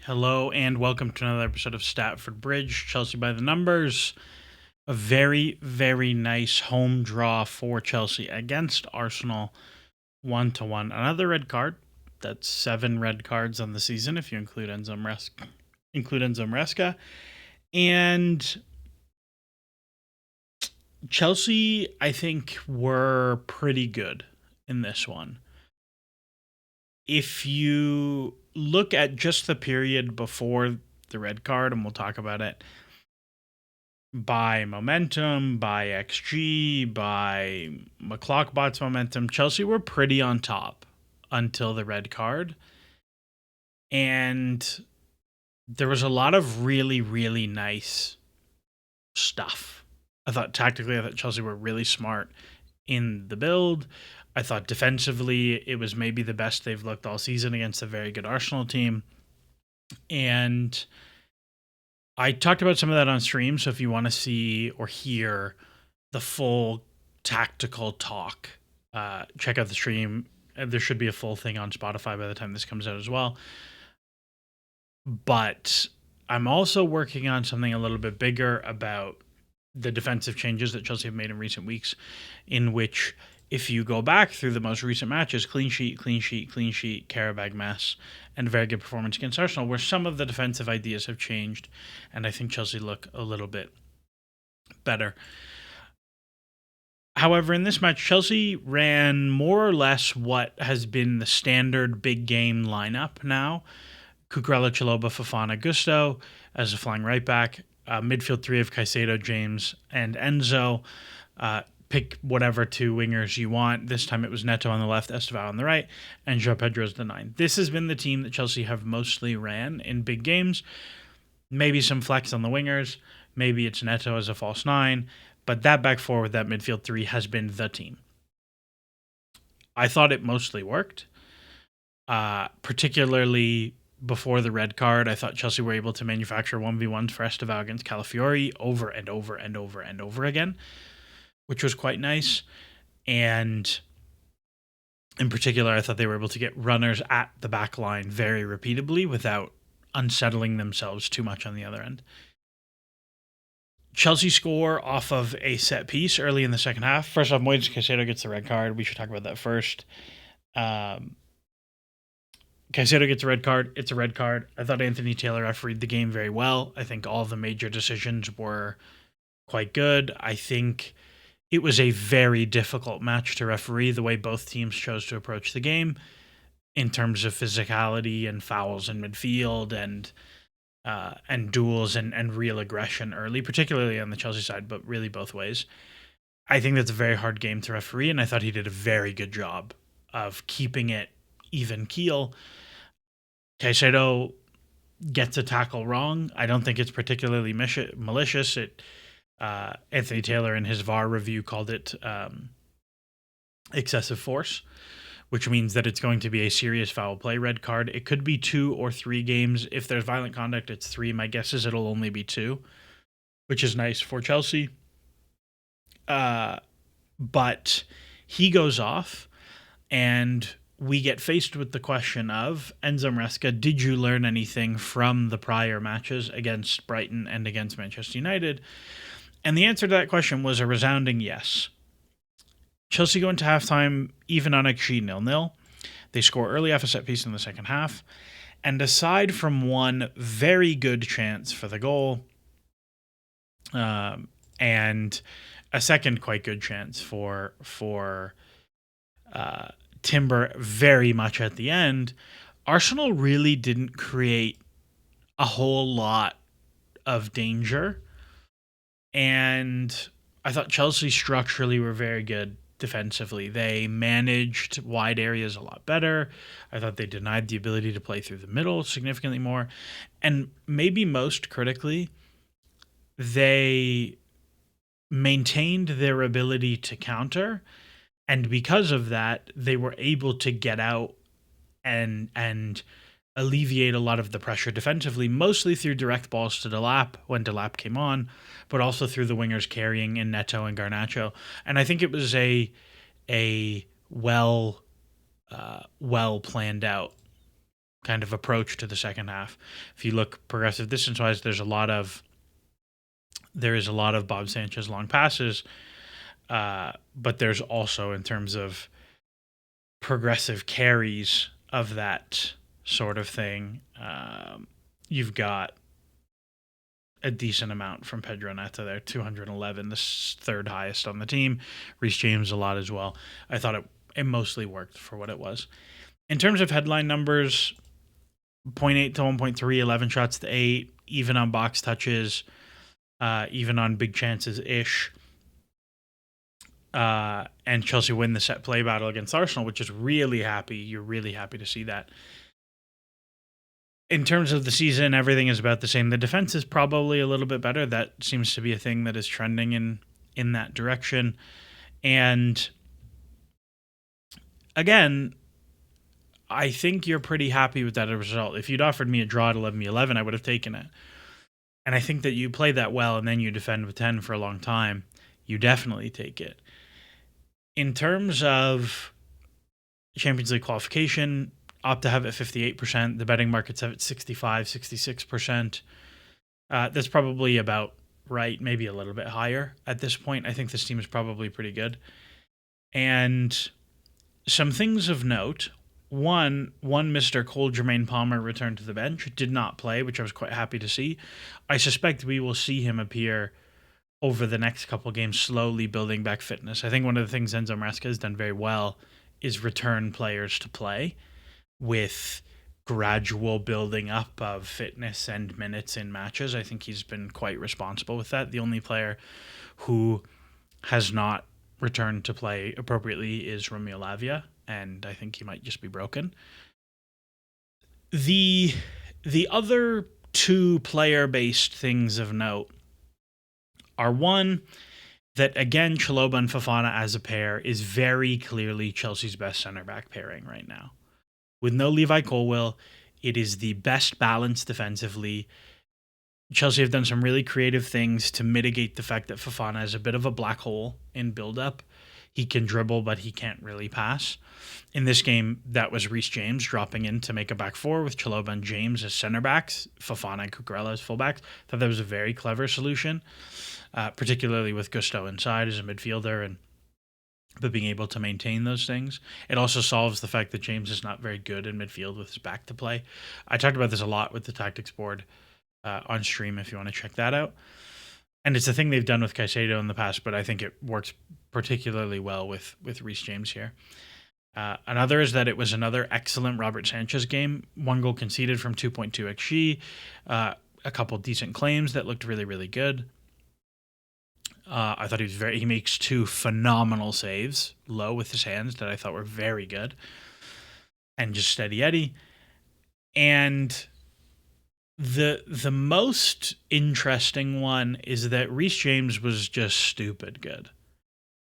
Hello and welcome to another episode of Statford Bridge, Chelsea by the Numbers. A very, very nice home draw for Chelsea against Arsenal, 1-1. Another red card. That's 7 red cards on the season if you include Enzo Maresca. And Chelsea, I think, were pretty good in this one. If you look at just the period before the red card, and we'll talk about it, by momentum, by XG, by McClockbot's momentum, Chelsea were pretty on top until the red card. And there was a lot of really, really nice stuff. I thought Chelsea were really smart in the build. I thought defensively, it was maybe the best they've looked all season against a very good Arsenal team. And I talked about some of that on stream, so if you want to see or hear the full tactical talk, check out the stream. There should be a full thing on Spotify by the time this comes out as well. But I'm also working on something a little bit bigger about the defensive changes that Chelsea have made in recent weeks, in which if you go back through the most recent matches, clean sheet, Karabag mess, and very good performance against Arsenal, where some of the defensive ideas have changed, and I think Chelsea look a little bit better. However, in this match, Chelsea ran more or less what has been the standard big game lineup now. Cucurella, Chalobah, Fofana, Gusto as a flying right back. Midfield three of Caicedo, James, and Enzo. Pick whatever two wingers you want. This time it was Neto on the left, Estevao on the right, and João Pedro as the 9. This has been the team that Chelsea have mostly ran in big games. Maybe some flex on the wingers. Maybe it's Neto as a false 9. But that back four with that midfield 3 has been the team. I thought it mostly worked. Particularly before the red card, I thought Chelsea were able to manufacture 1v1s for Estevao against Calafiori over and over again, which was quite nice. And in particular, I thought they were able to get runners at the back line very repeatably without unsettling themselves too much on the other end. Chelsea score off of a set piece early in the second half. First off, Moises Caicedo gets the red card. We should talk about that first. Caicedo gets a red card. It's a red card. I thought Anthony Taylor refereed the game very well. I think all of the major decisions were quite good. I think it was a very difficult match to referee, the way both teams chose to approach the game in terms of physicality and fouls in midfield and duels and real aggression early, particularly on the Chelsea side, but really both ways. I think that's a very hard game to referee, and I thought he did a very good job of keeping it even keel. Caicedo gets a tackle wrong. I don't think it's particularly malicious. Anthony Taylor in his VAR review called it excessive force, which means that it's going to be a serious foul play red card. It could be 2 or 3 games. If there's violent conduct, it's 3. My guess is it'll only be 2, which is nice for Chelsea. But he goes off, and we get faced with the question of, Enzo Maresca, did you learn anything from the prior matches against Brighton and against Manchester United? And the answer to that question was a resounding yes. Chelsea go into halftime even on XG 0-0. They score early off a set piece in the second half. And aside from one very good chance for the goal, and a second quite good chance for Timber very much at the end, Arsenal really didn't create a whole lot of danger. And I thought Chelsea structurally were very good defensively. They managed wide areas a lot better. I thought they denied the ability to play through the middle significantly more. And maybe most critically, they maintained their ability to counter. And because of that, they were able to get out and alleviate a lot of the pressure defensively, mostly through direct balls to Delap when Delap came on, but also through the wingers carrying in Neto and Garnacho. And I think it was a well planned out kind of approach to the second half. If you look progressive distance wise, there is a lot of Bob Sanchez long passes, but there's also, in terms of progressive carries of that sort of thing, you've got a decent amount from Pedro Neto there, 211, the third highest on the team. Reece James a lot as well. I thought it mostly worked for what it was. In terms of headline numbers, 0.8 to 1.3, 11 shots to 8, even on box touches, even on big chances-ish. And Chelsea win the set play battle against Arsenal, which is really happy. You're really happy to see that. In terms of the season, everything is about the same. The defense is probably a little bit better. That seems to be a thing that is trending in that direction. And again, I think you're pretty happy with that result. If you'd offered me a draw at 11-11, I would have taken it. And I think that you play that well and then you defend with 10 for a long time. You definitely take it. In terms of Champions League qualification, opt to have it 58%. The betting markets have it 65, 66%. That's probably about right, maybe a little bit higher at this point. I think this team is probably pretty good. And some things of note. One Mr. Cole Jermaine Palmer returned to the bench, did not play, which I was quite happy to see. I suspect we will see him appear over the next couple games, slowly building back fitness. I think one of the things Enzo Maresca has done very well is return players to play with gradual building up of fitness and minutes in matches. I think he's been quite responsible with that. The only player who has not returned to play appropriately is Romeo Lavia, and I think he might just be broken. The other two player-based things of note are, one, that again, Chalobah and Fofana as a pair is very clearly Chelsea's best center back pairing right now. With no Levi Colwill, it is the best balance defensively. Chelsea have done some really creative things to mitigate the fact that Fofana is a bit of a black hole in build-up. He can dribble, but he can't really pass. In this game, that was Reece James dropping in to make a back four with Chalobah and James as center backs, Fofana and Cucurella as fullbacks. I thought that was a very clever solution, particularly with Gusto inside as a midfielder but being able to maintain those things. It also solves the fact that James is not very good in midfield with his back to play. I talked about this a lot with the tactics board on stream if you want to check that out. And it's a thing they've done with Caicedo in the past, but I think it works particularly well with Reece James here. Another is that it was another excellent Robert Sanchez game. 1 goal conceded from 2.2 XG. A couple decent claims that looked really, really good. I thought he makes 2 phenomenal saves low with his hands that I thought were very good. And just steady Eddie. And the most interesting one is that Reece James was just stupid good.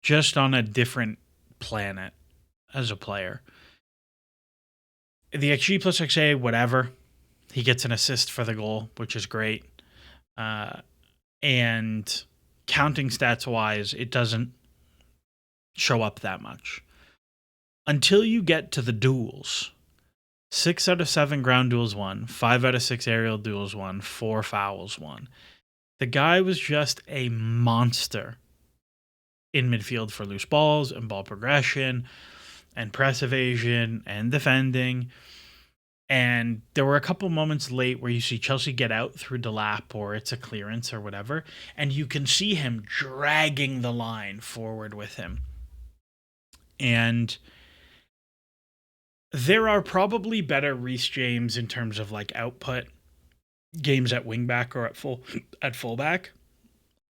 Just on a different planet as a player. The XG plus XA, whatever. He gets an assist for the goal, which is great. And counting stats wise, it doesn't show up that much. Until you get to the duels. 6 out of 7 ground duels won, 5 out of 6 aerial duels won, 4 fouls won. The guy was just a monster in midfield for loose balls and ball progression and press evasion and defending. And there were a couple moments late where you see Chelsea get out through Delap or it's a clearance or whatever, and you can see him dragging the line forward with him. And there are probably better Reece James in terms of like output games at wingback or at fullback.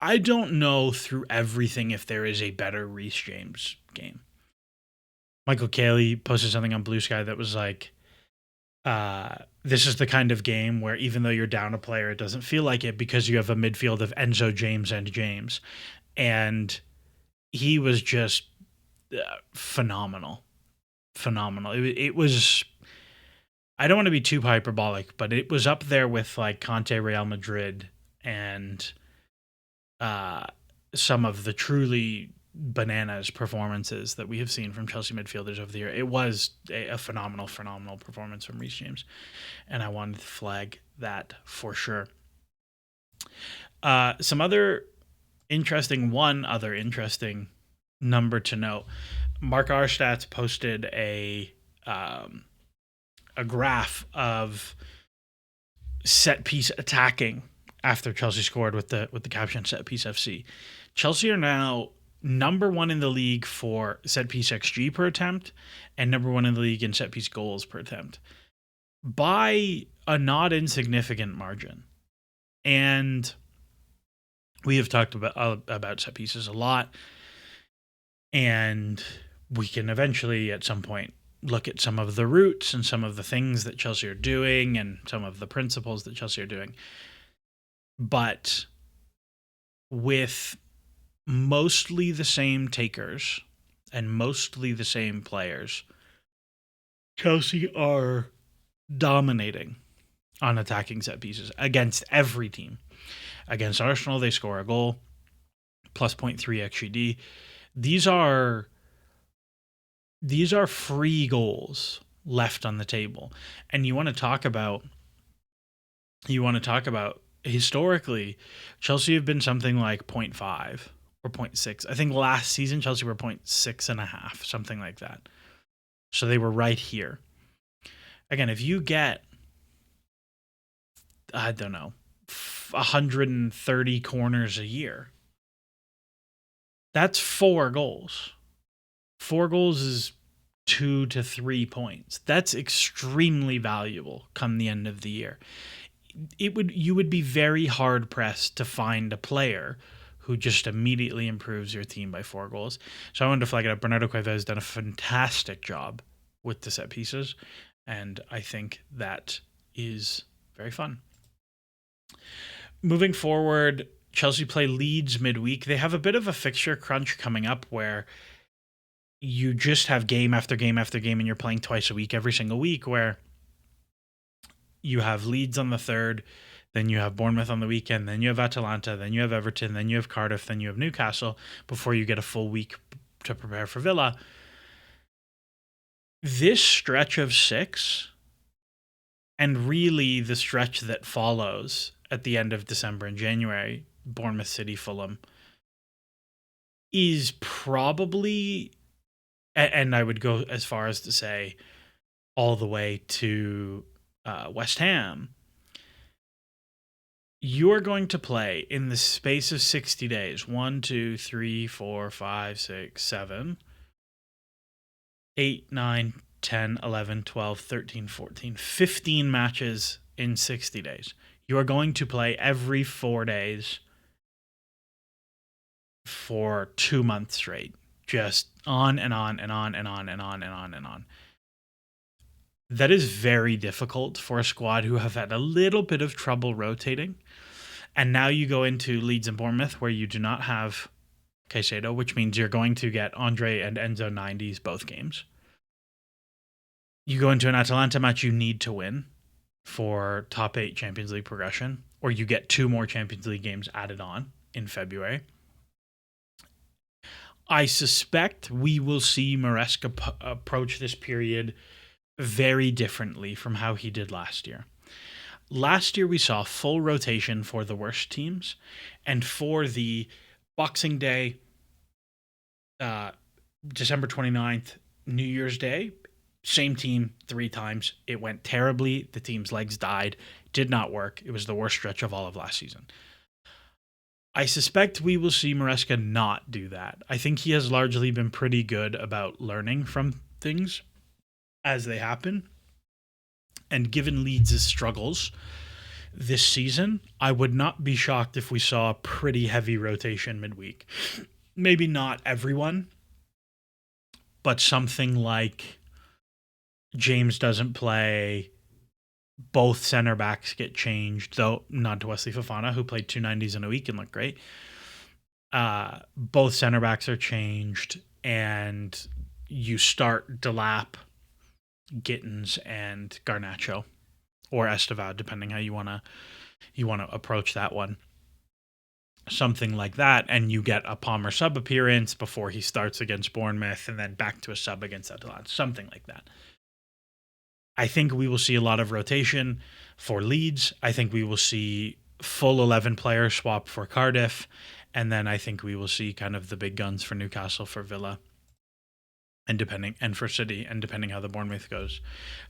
I don't know through everything if there is a better Reece James game. Michael Cayley posted something on Blue Sky that was like, this is the kind of game where even though you're down a player, it doesn't feel like it because you have a midfield of Enzo, James, and James. And he was just phenomenal. It was, I don't want to be too hyperbolic, but it was up there with like Conte Real Madrid and some of the truly bananas performances that we have seen from Chelsea midfielders over the year. It was a phenomenal performance from Reece James, and I wanted to flag that for sure. Some other one other interesting number to note. Mark Arstad posted a graph of set piece attacking after Chelsea scored with the caption set piece FC. Chelsea are now number 1 in the league for set piece XG per attempt and number 1 in the league in set piece goals per attempt by a not insignificant margin. And we have talked about set pieces a lot, and we can eventually at some point look at some of the roots and some of the things that Chelsea are doing and some of the principles that Chelsea are doing. But with mostly the same takers and mostly the same players, Chelsea are dominating on attacking set pieces against every team. Against Arsenal, they score a goal, plus 0.3 XGD. These are free goals left on the table. And you want to talk about historically, Chelsea have been something like 0.5 or 0.6. I think last season Chelsea were 0.6.5, something like that. So they were right here. Again, if you get, I don't know, 130 corners a year, that's 4 goals. 4 goals is 2 to 3 points. That's extremely valuable come the end of the year. You would be very hard pressed to find a player who just immediately improves your team by 4 goals. So I wanted to flag it up. Bernardo Cueva has done a fantastic job with the set pieces, and I think that is very fun. Moving forward, Chelsea play Leeds midweek. They have a bit of a fixture crunch coming up where you just have game after game after game, and you're playing twice a week every single week, where you have Leeds on the 3rd, then you have Bournemouth on the weekend, then you have Atalanta, then you have Everton, then you have Cardiff, then you have Newcastle before you get a full week to prepare for Villa. This stretch of 6, and really the stretch that follows at the end of December and January, Bournemouth, City, Fulham, is probably, and I would go as far as to say all the way to West Ham, you're going to play in the space of 60 days 1, 2, 3, 4, 5, 6, 7, 8, 9, 10, 11, 12, 13, 14, 15 matches in 60 days. You are going to play every 4 days for 2 months straight. Just on and on and on and on and on and on and on. That is very difficult for a squad who have had a little bit of trouble rotating. And now you go into Leeds and Bournemouth where you do not have Caicedo, which means you're going to get Andre and Enzo 90s both games. You go into an Atalanta match you need to win for top 8 Champions League progression, or you get 2 more Champions League games added on in February. I suspect we will see Maresca approach this period very differently from how he did last year. Last year we saw full rotation for the worst teams, and for the Boxing Day, December 29th, New Year's Day, same team 3 times. It went terribly. The team's legs died. Did not work. It was the worst stretch of all of last season. I suspect we will see Maresca not do that. I think he has largely been pretty good about learning from things as they happen. And given Leeds' struggles this season, I would not be shocked if we saw a pretty heavy rotation midweek. Maybe not everyone, but something like James doesn't play, both center backs get changed, though not to Wesley Fofana, who played 2 90s in a week and looked great. Both center backs are changed, and you start Delap, Gittins, and Garnacho, or Estevao, depending how you want to approach that one. something like that, and you get a Palmer sub appearance before he starts against Bournemouth and then back to a sub against Atalanta, something like that. I think we will see a lot of rotation for Leeds. I think we will see full 11 player swap for Cardiff. And then I think we will see kind of the big guns for Newcastle, for Villa, and for City, and depending how the Bournemouth goes.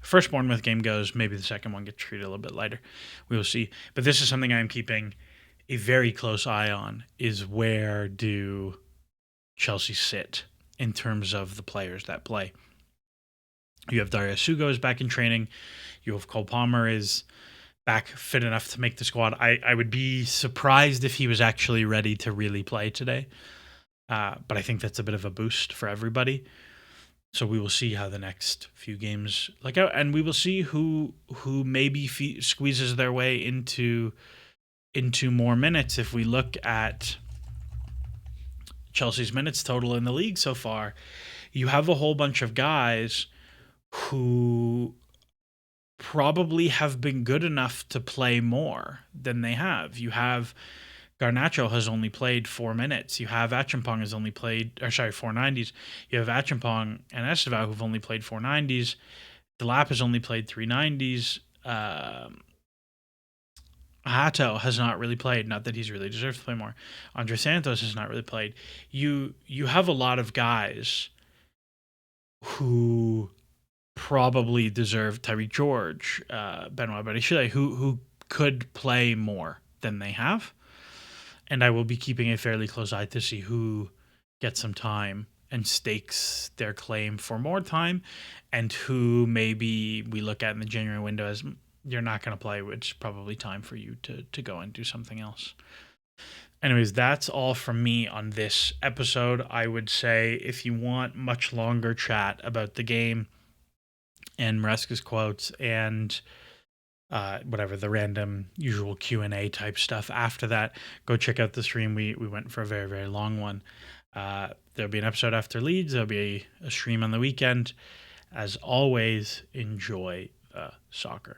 First Bournemouth game goes, maybe the second one gets treated a little bit lighter. We will see. But this is something I'm keeping a very close eye on, is where do Chelsea sit in terms of the players that play. You have Dario Sugo is back in training. You have Cole Palmer is back fit enough to make the squad. I would be surprised if he was actually ready to really play today. But I think that's a bit of a boost for everybody. So we will see how the next few games out, and we will see who maybe squeezes their way into more minutes. If we look at Chelsea's minutes total in the league so far, you have a whole bunch of guys who probably have been good enough to play more than they have. You have Garnacho has only played 4 minutes. You have Achampong has only played, 490s. You have Achampong and Esteval who've only played 490s. Delap has only played 390s. Hato has not really played. Not that he's really deserved to play more. Andre Santos has not really played. You have a lot of guys who probably deserve, Tyreek George, Benoit Badiashile, who could play more than they have. And I will be keeping a fairly close eye to see who gets some time and stakes their claim for more time, and who maybe we look at in the January window as you're not going to play, which is probably time for you to go and do something else. Anyways, that's all from me on this episode. I would say if you want much longer chat about the game and Maresca's quotes and whatever the random usual Q&A type stuff after that, go check out the stream. We went for a very, very long one. There'll be an episode after Leeds. There'll be a stream on the weekend. As always, enjoy the soccer.